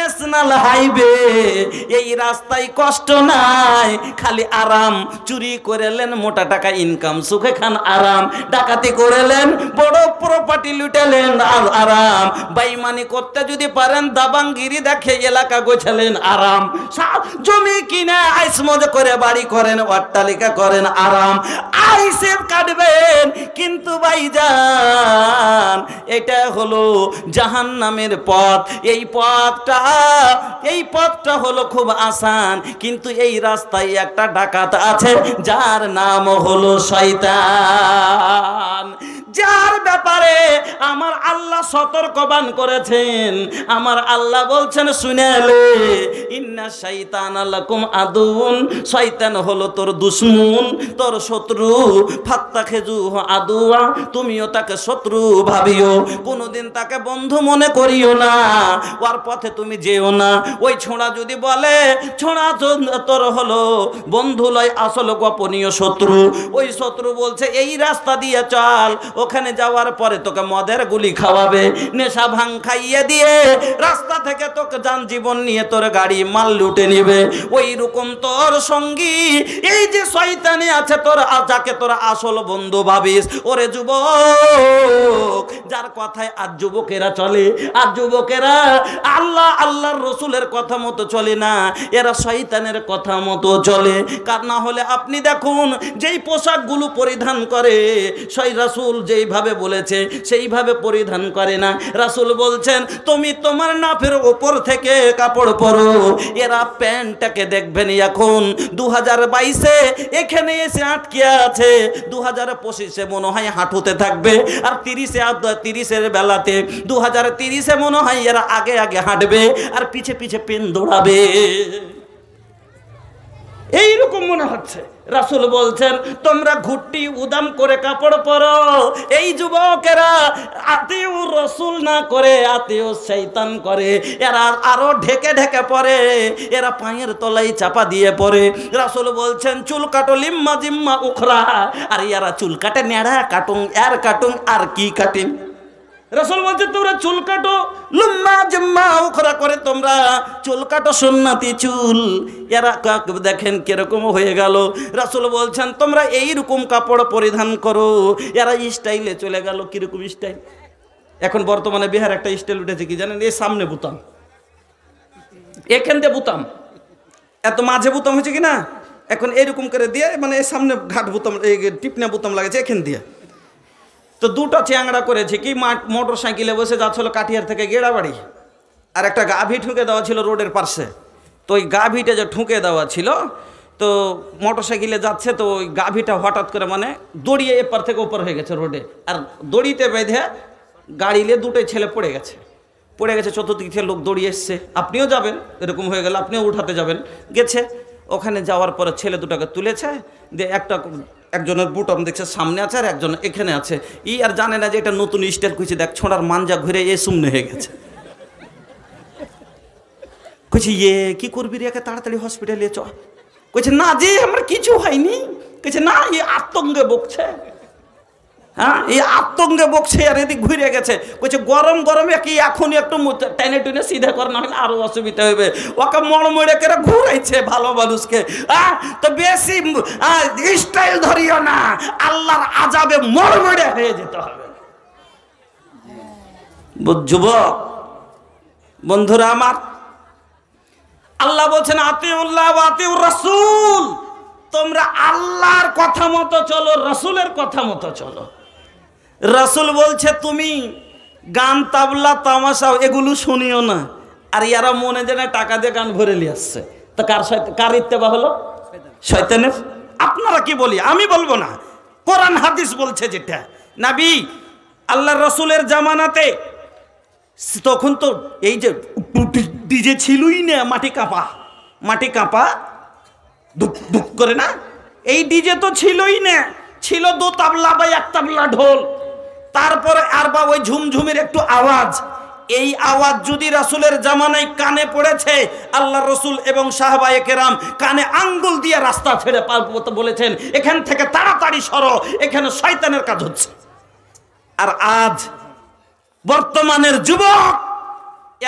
National highway, এই রাস্তায় কষ্ট নাই, খালি আরাম। চুরি করেলেন, মোটা টাকা ইনকাম, সুখে খান আরাম। ডাকাতি করেলেন, বড় প্রপার্টি লুটেলেন, আর আরাম। বেঈমানি করতে যদি পারেন, দাবাঙ্গিরি দেখে এলাকা গোছালেন, আরাম। জমি কিনে আইসমজ করে বাড়ি করেন, অট্টালিকা করেন, আরাম। আইসেব কাটবেন, কিন্তু ভাইজান এটা হলো জাহান্নামের পথ। এই পথটা হলো খুব আসান, কিন্তু এই রাস্তায় একটা ডাকাত আছে, যার নাম হলো শয়তান, যার ব্যাপারে আমার আল্লাহ সতর্কবান করেছেন। আমার আল্লাহ বলছেন, শুনেলে, ইন্না শাইতানা লাকুম আদুউন, শয়তান হলো তোর দুশমন, তোর শত্রু। ফাত্তাখিযুহু আদুয়া, তুমিও তাকে শত্রু ভাবিও, কোনোদিন তাকে বন্ধু মনে করিও না, ওর পথে তুমি যেও না। ওই ছোঁড়া যদি বলে, ছোঁড়া তোর হলো বন্ধু লয়, আসল গোপনীয় শত্রু। ওই শত্রু বলছে, এই রাস্তা দিয়ে চল, ওখানে যাওয়ার পরে তোকে মদের গুলি খাওয়াবে, নেশা ভাঙ খাইয়ে দিয়ে রাস্তা থেকে তোকে যান জীবন নিয়ে তোর গাড়ি মাল লুটে নিবে। ওই রকম তোর সঙ্গী এই যে শয়তানি আছে, তোর যাকে তোর আসল বন্ধু ভাবিস। ওরে যুবক, যার কথায় আজ যুবকেরা চলে, আর যুবকেরা আল্লাহর রসুলের কথা মতো চলে না, এরা শয়তানের কথা মতো চলে। কার না হলে আপনি দেখুন, যেই পোশাকগুলো পরিধান করে, সেই রাসূল যেইভাবে বলেছে সেইভাবে পরিধান করে না। রাসূল বলছেন, তুমি তোমার নাফের উপর থেকে কাপড় পরো। এরা প্যান্টটাকে দেখবেন, এখন 2022-এ এখানে এসে আটকে আছে, 2025-এ মনে হয় হাঁটুতে থাকবে, আর 30-এর বেলাতে 2030-এ মনে হয় এরা আগে আগে হাঁটবে, আর পিছে পিছে পেন দৌড়াবে। এইরকম মনে হচ্ছে। রাসূল বলছেন, তোমরা ঘুট্টি উদাম করে কাপড় পরো। এই যুবকেরা আতিউ রাসূল না করে আতিউ শয়তান করে, এরা আরো ঢেকে ঢেকে পরে, এরা পায়ের তলায় চাপা দিয়ে পড়ে। রাসূল বলছেন, চুল কাটো লিম্মা জিম্মা উখরা, আর এরা চুল কাটে নেড়া কাটুং, এর কাটুং, আর কি কাটিং। রাসূল বলছে, তোমরা চুল কাটো লুম্মা জিম্মা উখরা করে, তোমরা চুল কাটো সুন্নতি চুল। এরা দেখেন কিরকম হয়ে গেল। রাসূল বলছেন, তোমরা এইরকম কাপড় পরিধান করো। এরা স্টাইলে চলে গেল। কিরকম স্টাইল? এখন বর্তমানে বিহার একটা স্টাইল উঠেছে, কি জানেন? এই সামনে বুতাম, এখান দিয়ে বুতাম, এত মাঝে বুতাম হয়েছে কি না, এখন এইরকম করে দিয়ে, মানে এই সামনে ঘাট বুতাম, এই টিপনা বুতাম লাগাচ্ছে এখান দিয়ে। তো দুটো চ্যাংড়া করেছে কি, মোটর সাইকেলে বসে যাচ্ছিল কাঠিয়ার থেকে গেড়াবাড়ি, আর একটা গাভী ঠুকে দেওয়া ছিল রোডের পাশে। তো ওই গাভীটা যে ঠুকে দেওয়া ছিল, তো মোটর সাইকেলে যাচ্ছে, তো ওই গাভীটা হঠাৎ করে মানে দড়িয়ে এপার থেকে ওপর হয়ে গেছে রোডে, আর দড়িতে বেঁধে গাড়িলে দুটোই ছেলে পড়ে গেছে। চতুর্দিক থেকে লোক দড়িয়ে এসছে, আপনিও যাবেন, এরকম হয়ে গেলে আপনিও উঠাতে যাবেন। গেছে, ওখানে যাওয়ার পরে ছেলে দুটাকে তুলেছে, দিয়ে একজনের বুটম দেখছে সামনে আছে, আর একজন এখানে আছে। আর জানে না যে এটা নতুন স্টাইল। কইছে, দেখ ছোঁড়ার মাঞ্জা ঘুরে শূন্য হয়ে গেছে। কইছে, কি করবি রে, একে তাড়াতাড়ি হসপিটালে চ। কইছে, না যে আমার কিছু হয়নি। কইছে, না, আতঙ্কে বকছে। হ্যাঁ, এই আতঙ্কে বকছে, আর এদিক ঘুরে গেছে। কইছে, গরমে কি এখনই একটু টেনে টুনে সিধা করে, না হলে আরো অসুবিধা হবে। ওকে মড়মড়ে করে ঘুরাইছে ভালো মানুষকে। তো বেশি স্টাইল ধরিও না, আল্লাহর আযাবে মড়মড়ে হয়ে যেতে হবে। যুবক বন্ধুরা আমার, আল্লাহ বলছেন, আতিউল্লাহ ওয়া আতিউর রাসূল, তোমরা আল্লাহর কথা মতো চলো, রাসূলের কথা মতো চলো। রাসূল বলছে, তুমি গান তাবলা তামাশা এগুলো শুনিও না। আর এরা মনে যেন টাকা দিয়ে গান ভরে নিয়ে আসছে। তা কার ইত্তেবা হলো? শয়তানের। আপনারা কি বলি, আমি বলবো না, কোরআন হাদিস বলছে যেটা। নবী আল্লাহর রাসূলের জামানাতে তখন তো এই যে ডিজে ছিলই না, মাটি কাঁপা দুক দুক করে না, এই ডিজে তো ছিলই না, ছিল দু তাবলা বা এক তাবলা ঢোল, তারপরে আর বা ওই ঝুমঝুমের একটু আওয়াজ। এই আওয়াজ যদি রাসূলের জামানায় কানে পড়েছে, আল্লাহ রসুল এবং সাহাবায়ে কেরাম কানে আঙ্গুল দিয়ে রাস্তা ছেড়ে বলেছেন, এখান থেকে তাড়াতাড়ি সরো, এখানে শয়তানের কাজ হচ্ছে। আর আজ বর্তমানের যুবক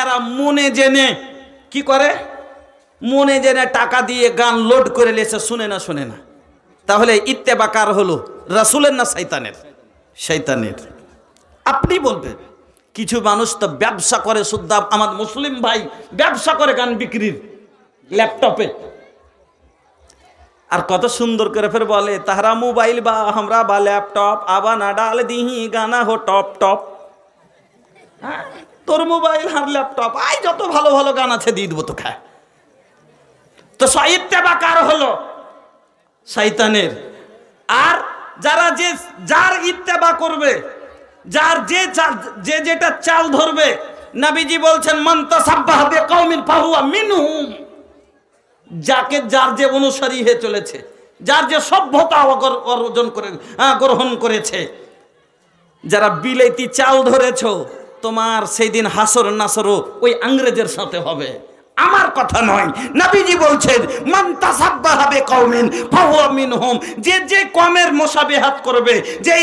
এরা মনে জেনে কি করে? মনে জেনে টাকা দিয়ে গান লোড করে লেছে, শুনে না। তাহলে ইত্তেবা কার হলো, রাসূলের না শয়তানের? শয়তানের। আপনি বলবেন কিছু মানুষ তো ব্যবসা করে, শুদ্ধ আমার মুসলিম ভাই ব্যবসা করে গান বিক্রির ল্যাপটপে, আর কত সুন্দর করে ফের বলে তাহারা মোবাইল বা আমরা বা ল্যাপটপ আবা না ডাল দিহি গানা হো টপ টপ। হ্যাঁ, তোর মোবাইল আর ল্যাপটপ আই যত ভালো ভালো গান আছে দিয়ে দেবো তো খায়। তো ইত্তেবা কার হলো? শয়তানের। আর যারা যার ইত্তেবা করবে, যার যে যেটা চাল ধরবে, নবীজি বলছেন মান তাসাব্বাহা বিকওমিন ফাহুয়া মিনহুম। যাকে যার যে অনুসারী হয়ে চলেছে, যার যে সভ্যতা অর্জন করে গ্রহণ করেছে, যারা বিলেতি চাল ধরেছ, তোমার সেই দিন হাসর নাসরও ওই ইংরেজের সাথে হবে। আমার কথা নয়, নবীজি বলছেন মান তাসাব্বাহা বিকওমিন ফাহুয়া মিনহুম। যে কওমের মুসাবিহাত করবে,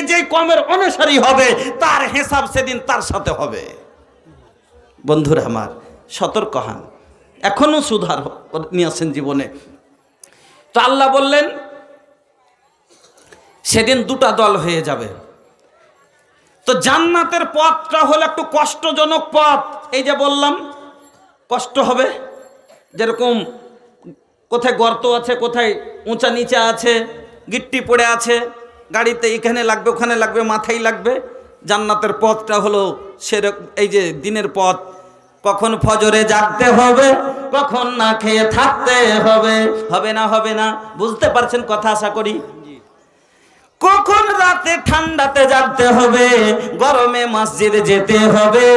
যে কওমের অনুসারী হবে, তার হিসাব সেদিন তার সাথে হবে। বন্ধুরা আমার, সতর্ক হন, এখনো সুধার নিয়ে আসেন জীবনে। তো আল্লাহ বললেন সেদিন দুটা দল হয়ে যাবে। তো জান্নাতের পথটা হলো একটু কষ্টজনক পথ। এই যে বললাম কষ্ট হবে, যেরকম কোথায় গর্ত আছে, কোথায় উঁচা নিচা আছে, গিট্টি পড়ে আছে, গাড়িতে এখানে লাগবে ওখানে লাগবে, মাথায় লাগবে। জান্নাতের পথটা হলো সেরকম, এই যে দিনের পথ, কখন ফজরে জাগতে হবে, কখন না খেয়ে থাকতে হবে। হবে না বুঝতে পারছেন কথা আশা করি। কখন রাতে ঠান্ডাতে জাগতে হবে, গরমে মসজিদে যেতে হবে,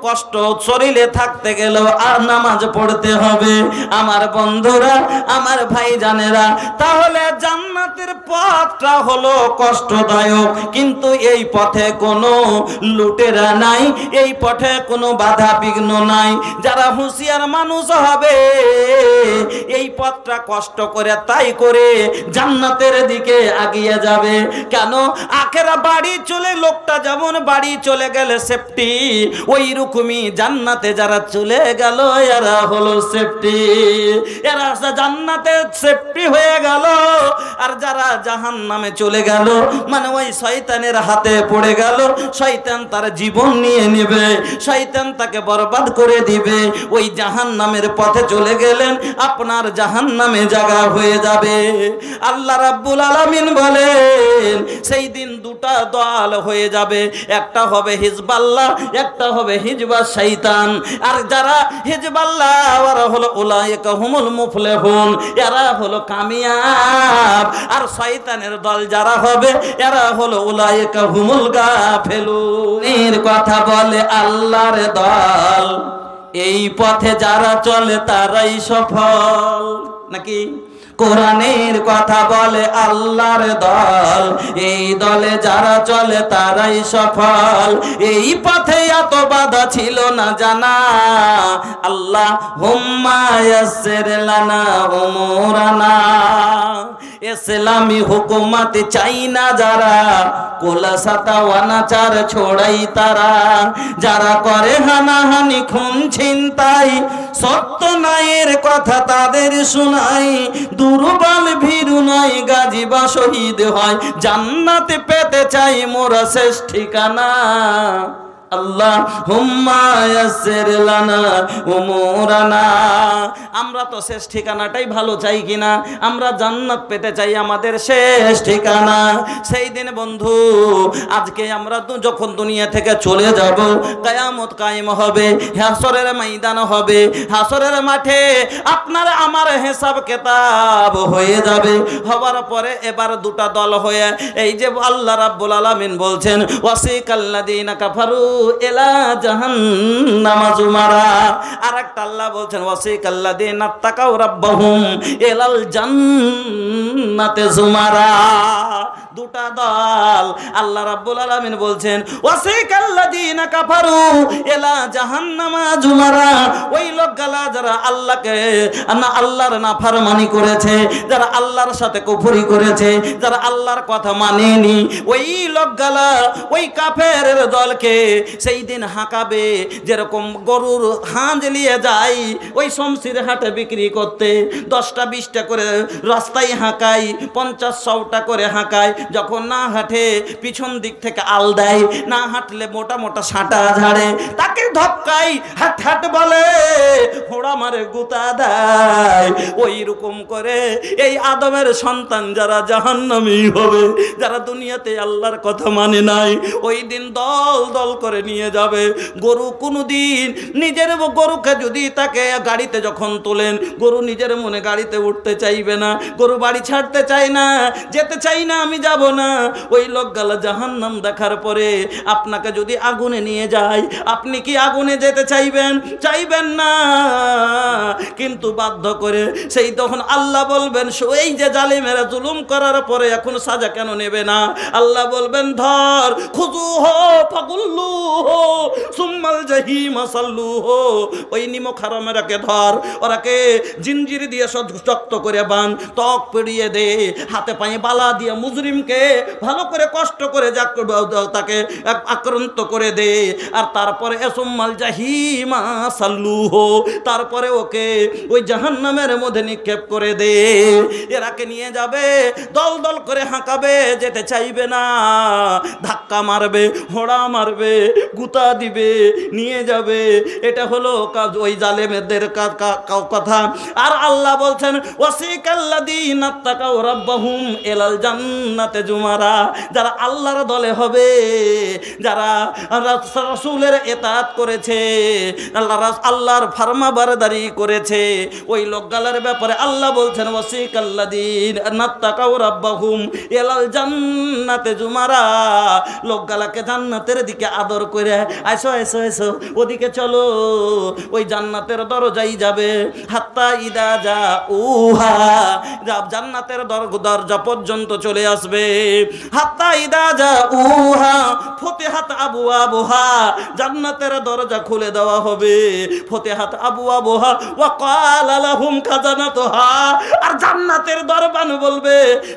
কষ্ট শরীরে থাকতে গেলেও আর নামাজ পড়তে হবে। আমার বন্ধুরা, আমার ভাইজানেরা, তাহলে জান্নাতের পথটা হলো কষ্টদায়ক, কিন্তু এই পথে কোনো লুটেরা নাই, এই পথে কোনো বাধা বিঘ্ন নাই। যারা হুঁশিয়ার মানুষ হবে, এই পথটা কষ্ট করে তাই করে জান্নাতের দিকে আগিয়ে যাবে। কেন? আখেরা বাড়ি চলে, লোকটা যেমন বাড়ি চলে গেলে সেফটি, ওই রকমই জান্নাতে যারা চলে গেল এরা হলো সেফটি, এরা জান্নাতে সেফটি হয়ে গেল। আর যারা জাহান্নামে চলে গেল, মানে ওই শয়তানের হাতে পড়ে গেল, শয়তান তার জীবন নিয়ে নেবে, শয়তান তাকে বরবাদ করে দিবে। ওই জাহান্নামের পথে চলে গেলেন, আপনার জাহান্নামে জায়গা হয়ে যাবে। আল্লাহ রাব্বুল আলামিন বলে সেই দিন দুটা দল হয়ে যাবে, একটা হবে হিজবাল্লাহ, একটা হবে হিজবা শয়তান। আর যারা হিজবাল্লাহ ওরা হলো উলাইকা হুমুল মুফলিহুন, এরা হলো কামিয়াব। আর শয়তানের দল যারা হবে, এরা হলো উলাইকা হুমুল গাফিলুন। এর কথা বলে আল্লাহর দল, এই পথে যারা চলে তারাই সফল, নাকি? কোরআনের কথা বলে আল্লাহর দল, এই দলে যারা চলে তারাই সফল। এই পথে এত বাধা ছিল না জানা, আল্লাহ হুম্মা ইয়াসসির লানা উমুরানা। ইসলামী হুকুমত চাই না যারা, কোলাসাতা ওয়ানাচার ছোড়াই তারা, যারা করে হানাহানি খুন ছিনতাই, সত্য নায়ের কথা তাদের শোনাই, দুর্বল ভীরু নয় গাজী বা শহীদ হয়, জান্নাতে পেতে চাই মোরা শেষ ঠিকানা। আল্লাহুম্মা ইয়াসসির লানা উমুরানা। আমরা তো শেষ ঠিকানাটাই ভালো চাই কিনা? আমরা জান্নাত পেতে চাই, আমাদের শেষ ঠিকানা। সেই দিন বন্ধু, আজকে আমরা তো যখন দুনিয়া থেকে চলে যাব, কিয়ামত কায়েম হবে, হাসরের ময়দান হবে, হাসরের মাঠে আপনার আমার হিসাব কিতাব হয়ে যাবে। হবার পরে এবার দুটা দল হয়ে, এই যে আল্লাহ রাব্বুল আলামিন বলছেন ওয়াসিকাল্লাযীনা কাফারু ইলা জাহান্নাম যুমারা। আরেকটা আল্লাহ বলছেন ওয়াসিকাল্লাযীনা তাকাউ রাব্বাহুম ইলাল জান্নাতি যুমারা। দুটা দল আল্লাহ রাব্বুল আলামিন বলছেন ওয়াসিকাল্লাযীনা কাফারু ইলা জাহান্নাম যুমারা। ওই লোকগুলা যারা আল্লাহর নাফরমানি করেছে, যারা আল্লাহর সাথে কুফরি করেছে, যারা আল্লাহর কথা মানেনি, ওই লোকগুলা ওই কাফেরের দলকে সেই দিন হাঁকাবে, যেরকম গরুর হাঁজ নিয়ে যায় ওই শমশির হাটে বিক্রি করতে, 10টা 20টা করে রাস্তায় হাঁকায়, 50-100টা করে হাঁকায়। যখন না হাঁটে পিছন দিক থেকে আল দেয়, না হাঁটলে মোটা মোটা সাঁটা ঝাড়ে, তাকে ধক্কাই হাট হাট বলে, হোড়া মারে গুতা দেয়। ওই রকম করে এই আদমের সন্তান যারা জাহান্নামী হবে, যারা দুনিয়াতে আল্লাহর কথা মানে নাই, ওই দিন দল দল করে নিয়ে যাবে। গরু কোনোদিন নিজের গরুকে যদি তাকে গাড়িতে যখন তোলেন, গরু নিজের মনে গাড়িতে উঠতে চাইবে না, গরু বাড়ি ছাড়তে চায় না, যেতে চাই না, আমি যাব না। ওই লোকগুলা জাহান্নাম দেখার পরে আপনাকে যদি আগুনে নিয়ে যায়, আপনি কি আগুনে যেতে চাইবেন? চাইবেন না, কিন্তু বাধ্য করে সেই তখন আল্লাহ বলবেন, এই যে জালিমেরা জুলুম করার পরে এখন সাজা কেন নেবে না? আল্লাহ বলবেন, ধর, খুজু হো ফাগুল্লু হো সুম্মাল জাহিম সাল্লু হো। ওই নিমক হারামেরাকে ধর, ওরাকে জিঞ্জির দিয়ে শক্ত করে বাঁধ, ত্বক পেরিয়ে দে, হাতে পায়ে বালা দিয়ে মুজরিমকে ভালো করে কষ্ট করে তাকে আক্রান্ত করে দে, আর তারপরে সুম্মাল জাহিমা সাল্লু হো, তারপরে ওকে ওই জাহান্নামের মধ্যে নিক্ষেপ করে দে। এরাকে নিয়ে যাবে, দল দল করে হাঁকাবে, যেতে চাইবে না, ধাক্কা মারবে, হোড়া মারবে, গুতা দিবে, নিয়ে যাবে। এটা হলো ওই জালেমেদের কথা। আর আল্লাহ বলছেন, ওয়াসিকাল্লাযীনা তাকাউ রাব্বাহুম ইলাল জান্নাতি জুমারা, যারা আল্লাহর দলে হবে, যারা রাসূলের ইতাআত করেছে, আল্লাহর ফরমাবরদারি করেছে, ওই লোকগুলোর ব্যাপারে আল্লাহ বলছেন, ওয়াসিকাল্লাযীনা তাকাউ রাব্বাহুম ইলাল জান্নাতি জুমারা, লোকগুলাকে জান্নাতের দিকে আদর করে, আইসো আইসো আইসো, ওদিকে চলো, ওই জান্নাতের দরজাই যাবে। হাত্তা ইদা যা উহা, জান্নাতের দরজা পর্যন্ত চলে আসবে। হাত্তা ইদা যা উহা ফতিহাত আবওয়াবুহা, জান্নাতের দরজা খুলে দেওয়া হবে। ফতিহাত আবওয়াবুহা ওয়া ক্বালা লাহুম খাজানাতুহা, আর জান্নাতের দরবান বলবে,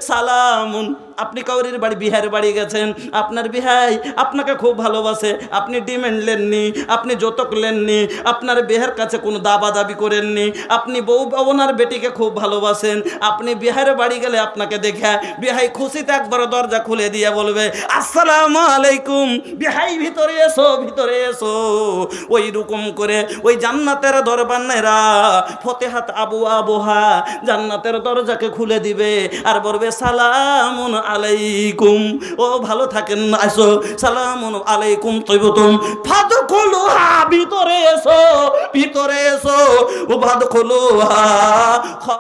সালামুন। আপনি কাউরির বাড়ি, বিহার বাড়ি গেছেন, আপনার বিহাই আপনাকে খুব ভালোবাসে, আপনি ডিমান্ড লেননি, আপনি যৌতুক লেননি, আপনার বিহার কাছে কোনো দাবা দাবি করেননি, আপনি বউ ওনার বেটিকে খুব ভালোবাসেন, আপনি বিহারে বাড়ি গেলে আপনাকে দেখে বিহাই খুশিতে একবার দরজা খুলে দিয়ে বলবে, আসসালামু আলাইকুম, বিহাই ভিতরে এসো, ভিতরে এসো। ওই রকম করে ওই জান্নাতের দরবানেরা ফতিহাত আবওয়াবুহা, জান্নাতের দরজাকে খুলে দিবে আর বলবে, সালামুন আলাইকুম, ও ভালো থাকেন, আসো, সালামুন আলাইকুম তৈবতুম ফাদখুলুহা, ভিতরে এসো, ভিতরে এসো, ও ফাদখুলুহা।